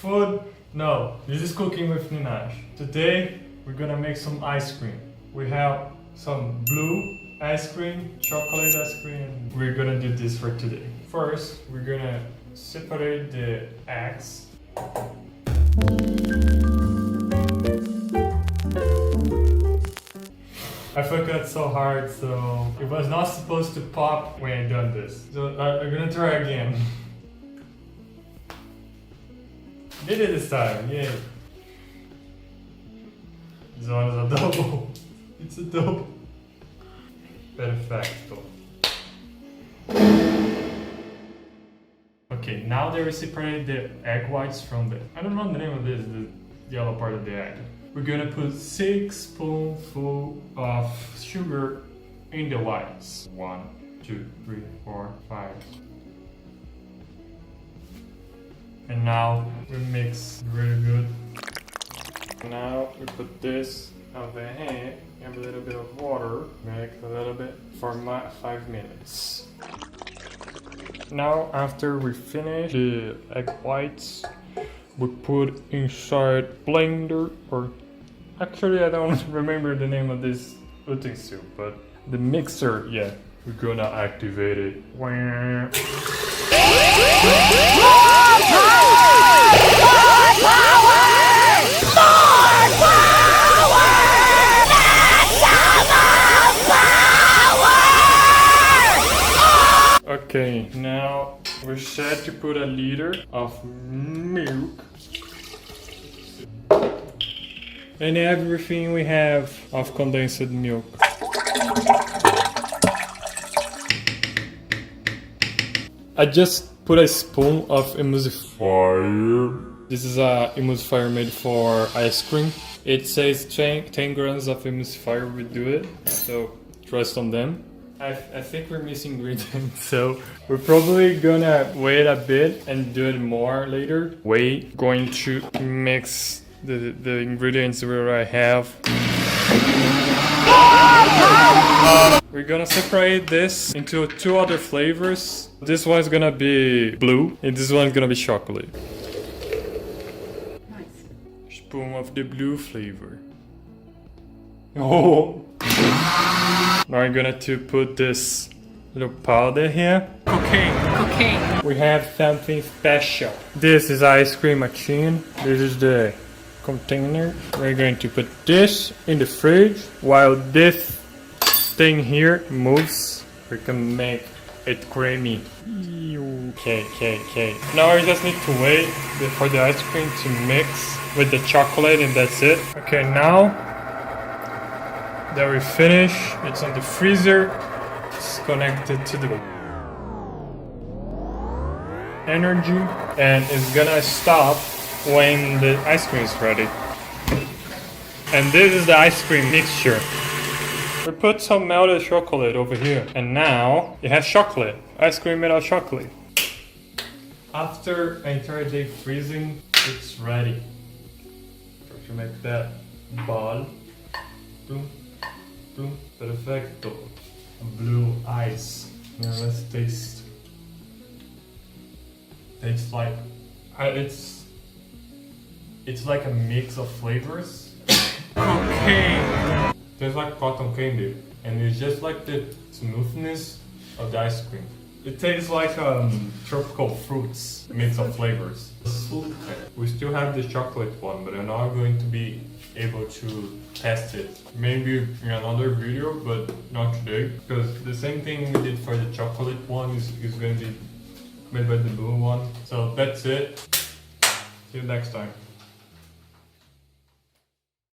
food? No, this is cooking with Ninaj. Today we're gonna make some ice cream. We have some blue ice cream, chocolate ice cream. We're gonna do this for today. First, we're gonna separate the eggs. I forgot so hard, so it was not supposed to pop when I done this. So I'm gonna try again. Did it this time, yay. This one is a double. It's a double. Perfecto. Okay, now they separated the egg whites from the... I don't know the name of this, the yellow part of the egg. We're gonna put 6 spoonfuls of sugar in the whites. 1, 2, 3, 4, 5. And now we mix really good. Now we put this over here, have a little bit of water, make a little bit for 5 minutes. Now after we finish the egg whites, we put inside blender, or actually I don't remember the name of this utensil, but the mixer, yeah, we're gonna activate it. Okay, now we're set to put a liter of milk and everything we have of condensed milk. I just put a spoon of emulsifier. This is a emulsifier made for ice cream. It says 10 grams of emulsifier will do it, so trust on them. I think we're missing ingredients, so we're probably gonna wait a bit and do it more later. Going to mix the ingredients where I have. We're gonna separate this into 2 other flavors. This one's gonna be blue and this one's gonna be chocolate. Nice. Spoon of the blue flavor. Oh! Now I'm gonna put this little powder here. Cocaine. We have something special. This is ice cream machine. This is the container. We're going to put this in the fridge while this thing here moves. We can make it creamy. Okay. Now I just need to wait for the ice cream to mix with the chocolate and that's it. Okay, now that we finish, it's on the freezer. It's connected to the energy and it's gonna stop when the ice cream is ready. And this is the ice cream mixture. We put some melted chocolate over here and now it has chocolate. Ice cream made of chocolate. After an entire day freezing, it's ready. To make that ball. Boom. Perfecto. Blue ice. Now let's taste. Tastes like it's like a mix of flavors. Cocaine. Tastes like cotton candy, and it's just like the smoothness of the ice cream. It tastes like tropical fruits mix of flavors. We still have the chocolate one, but I'm not going to be able to test it. Maybe in another video, but not today. Because the same thing we did for the chocolate one is going to be made by the blue one. So that's it. See you next time.